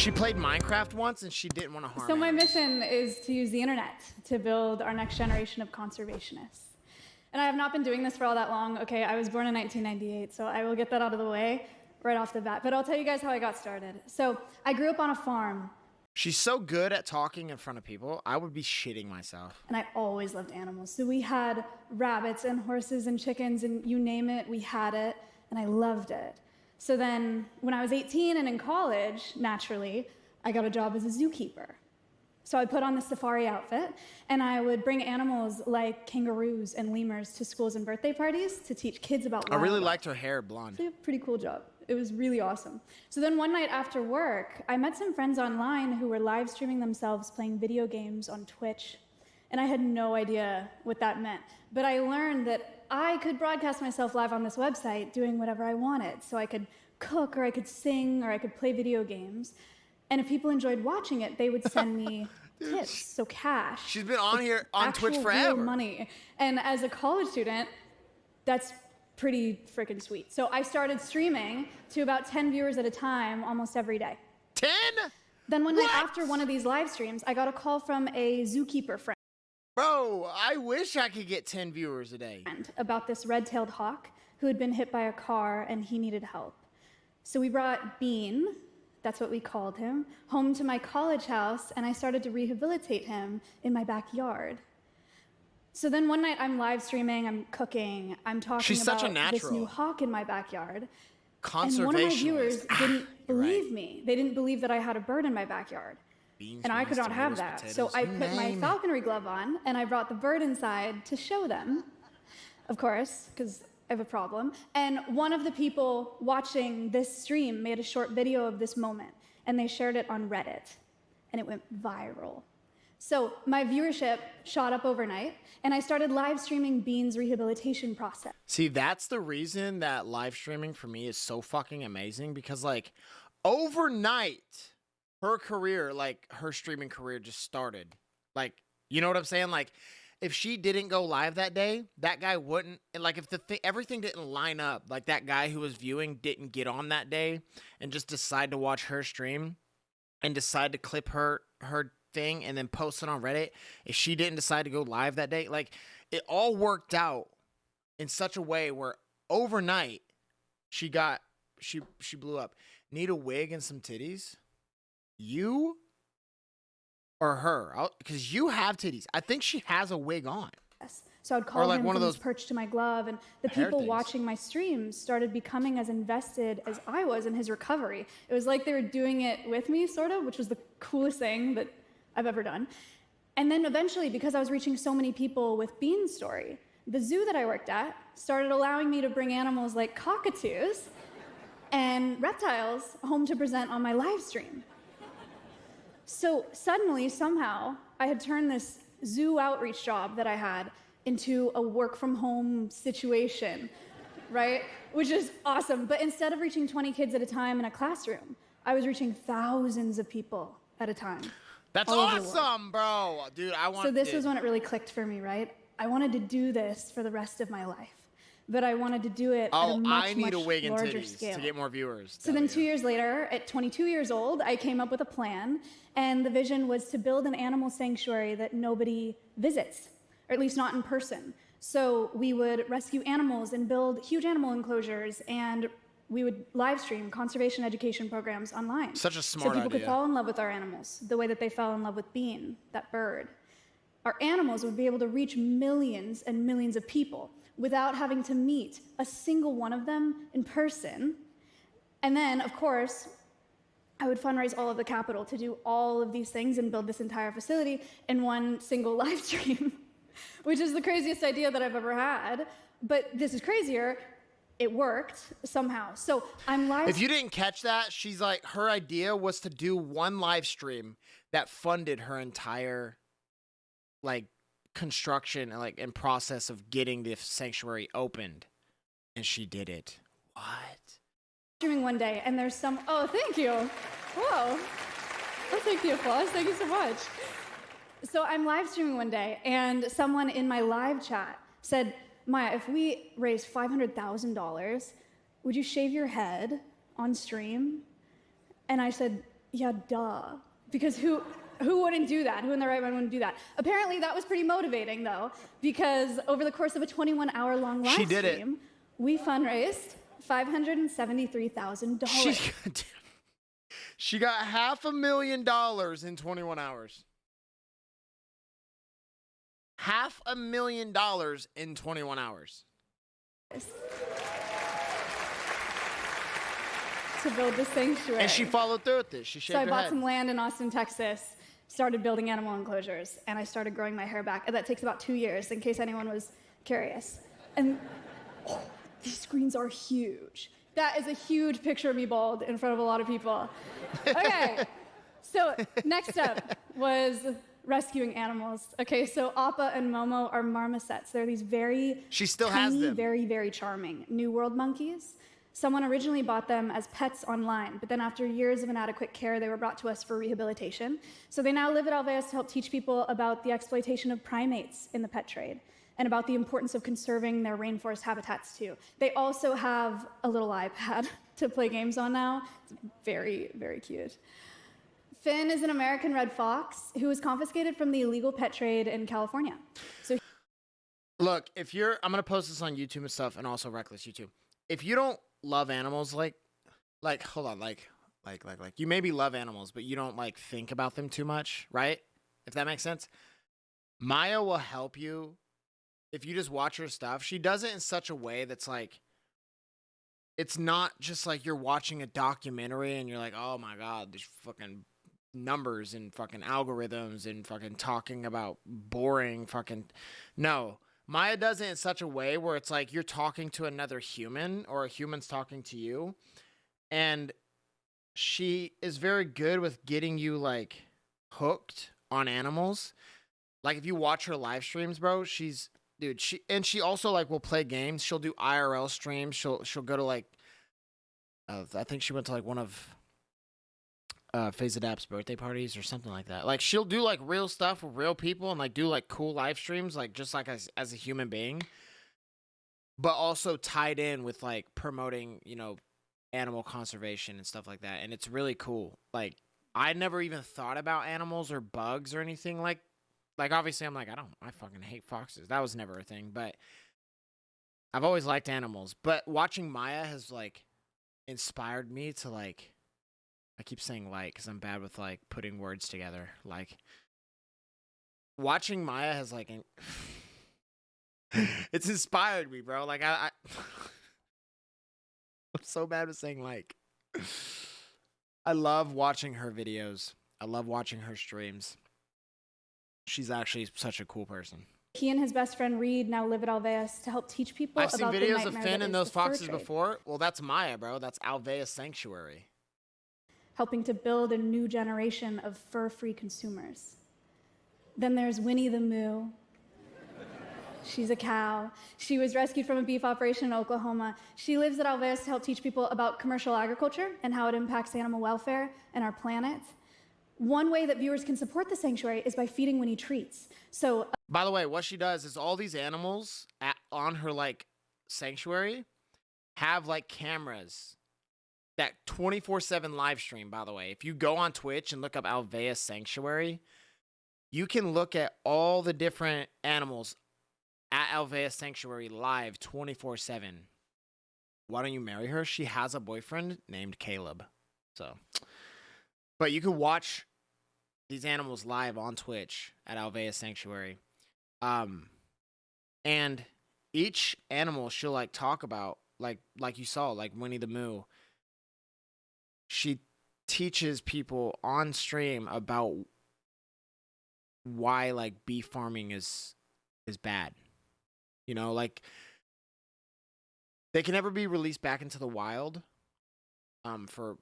She played Minecraft once and she didn't want to harm So my animals. mission is to use the internet to build our next generation of conservationists. And I have not been doing this for all that long. Okay, I was born in 1998, so I will get that out of the way right off the bat. But I'll tell you guys how I got started. So I grew up on a farm. She's so good at talking in front of people, I would be shitting myself. And I always loved animals. So we had rabbits and horses and chickens and you name it, we had it, and I loved it. So then when I was 18 and in college, naturally, I got a job as a zookeeper. So I put on the safari outfit and I would bring animals like kangaroos and lemurs to schools and birthday parties to teach kids about wildlife. I really liked her hair blonde. It's a pretty cool job. It was really awesome. So then one night after work, I met some friends online who were live streaming themselves playing video games on Twitch. And I had no idea what that meant. But I learned that I could broadcast myself live on this website doing whatever I wanted. So I could cook, or I could sing, or I could play video games. And if people enjoyed watching it, they would send me tips, so cash. She's been on here on Twitch Actual forever. real money. And as a college student, that's pretty freaking sweet. So I started streaming to about 10 viewers at a time almost every day. 10? Then one night after one of these live streams, I got a call from a zookeeper friend. Bro, I wish I could get 10 viewers a day. About this red-tailed hawk who had been hit by a car and he needed help. So we brought Bean, that's what we called him, home to my college house, and I started to rehabilitate him in my backyard. So then one night I'm live streaming, I'm cooking, I'm talking about this new hawk in my backyard. And one of my viewers didn't believe me. They didn't believe that I had a bird in my backyard. And I could not have that. So I put my falconry glove on and I brought the bird inside to show them, of course, because I have a problem. And one of the people watching this stream made a short video of this moment and they shared it on Reddit and it went viral. So my viewership shot up overnight and I started live streaming Bean's rehabilitation process. See, that's the reason that live streaming for me is so fucking amazing, because like overnight her career, like her streaming career just started. Like, you know what I'm saying? Like if she didn't go live that day, that guy wouldn't, and like if everything didn't line up, like that guy who was viewing didn't get on that day and just decide to watch her stream and decide to clip her thing and then post it on Reddit, if she didn't decide to go live that day, like it all worked out in such a way where overnight she blew up. Need a wig and some titties? You or her? Because you have titties. I think she has a wig on. So I'd call him from his perch to my glove, and the people watching my streams started becoming as invested as I was in his recovery. It was like they were doing it with me, sort of, which was the coolest thing that I've ever done. And then eventually, because I was reaching so many people with Bean's story, the zoo that I worked at started allowing me to bring animals like cockatoos and reptiles home to present on my live stream. So suddenly, somehow, I had turned this zoo outreach job that I had into a work-from-home situation, right? Which is awesome. But instead of reaching 20 kids at a time in a classroom, I was reaching thousands of people at a time. That's awesome, bro. Dude, So this was when it really clicked for me, right? I wanted to do this for the rest of my life. But I wanted to do it at a much, much larger scale. To get more viewers. So then 2 years later, at 22 years old, I came up with a plan, and the vision was to build an animal sanctuary that nobody visits, or at least not in person. So we would rescue animals and build huge animal enclosures, and we would live stream conservation education programs online. Such a smart idea. So people could fall in love with our animals, the way that they fell in love with Bean, that bird. Our animals would be able to reach millions and millions of people without having to meet a single one of them in person. And then, of course, I would fundraise all of the capital to do all of these things and build this entire facility in one single live stream, which is the craziest idea that I've ever had. But this is crazier. It worked somehow. So I'm live. If you didn't catch that, she's like, her idea was to do one live stream that funded her entire, like, construction and process of getting the sanctuary opened, and she did it. What? Streaming one day, and there's some. Oh, thank you. Whoa. I'll take the applause. Thank you so much. So I'm live streaming one day, and someone in my live chat said, Maya, if we raise $500,000, would you shave your head on stream? And I said, Yeah, duh. Because who wouldn't do that? Who in their right mind wouldn't do that? Apparently that was pretty motivating though, because over the course of a 21-hour long live She did it. stream, we fundraised $573,000. She got $500,000 in 21 hours. $500,000 in 21 hours. To build the sanctuary. And she followed through with this. She shaved her So I bought head. some land in Austin, Texas, started building animal enclosures, and I started growing my hair back. And that takes about 2 years, in case anyone was curious. And these screens are huge. That is a huge picture of me bald in front of a lot of people. Okay, so next up was rescuing animals. Okay, so Appa and Momo are marmosets. They're these very She still tiny, has them. very, very charming New World monkeys. Someone originally bought them as pets online, but then after years of inadequate care, they were brought to us for rehabilitation. So they now live at Alvea to help teach people about the exploitation of primates in the pet trade and about the importance of conserving their rainforest habitats too. They also have a little iPad to play games on now. It's very, very cute. Finn is an American red fox who was confiscated from the illegal pet trade in California. So Look, if you're, I'm gonna post this on YouTube and stuff, and also Reckless YouTube. If you don't love animals, like, hold on, like, you maybe love animals, but you don't like think about them too much, right? If that makes sense. Maya will help you if you just watch her stuff. She does it in such a way that's like, it's not just like you're watching a documentary and you're like, oh my god, there's fucking numbers and fucking algorithms and fucking talking about boring fucking. No, Maya does it in such a way where it's like you're talking to another human or a human's talking to you, and she is very good with getting you like hooked on animals. Like if you watch her live streams, bro, she also like will play games. She'll do IRL streams. She'll go to like I think she went to like one of FaZe Adapt's birthday parties or something like that. Like she'll do like real stuff with real people and like do like cool live streams, like just like as a human being, but also tied in with like promoting, you know, animal conservation and stuff like that. And it's really cool. Like I never even thought about animals or bugs or anything like obviously I'm like, I fucking hate foxes. That was never a thing, but I've always liked animals. But watching Maya has like inspired me to like, I keep saying like because I'm bad with like putting words together. Like watching Maya has like it's inspired me, bro. Like I'm so bad with saying like. I love watching her videos. I love watching her streams. She's actually such a cool person. he and his best friend Reed now live at Alvea to help teach people I've seen about the videos nightmare of Finn that and is those the fur foxes trade. before. Well, that's Maya, bro. That's Alvea Sanctuary. Helping to build a new generation of fur-free consumers. Then there's Winnie the Moo. She's a cow. She was rescued from a beef operation in Oklahoma. She lives at Alvea to help teach people about commercial agriculture and how it impacts animal welfare and our planet. One way that viewers can support the sanctuary is by feeding Winnie treats. So, By the way, what she does is all these animals on her like sanctuary have like cameras that 24/7 live stream. By the way, if you go on Twitch and look up Alvea Sanctuary, you can look at all the different animals at Alvea Sanctuary live 24/7. Why don't you marry her? She has a boyfriend named Caleb. So, but you can watch these animals live on Twitch at Alvea Sanctuary. And each animal she'll like talk about, like you saw, like Winnie the Moo. She teaches people on stream about why like beef farming is bad. You know, like they can never be released back into the wild for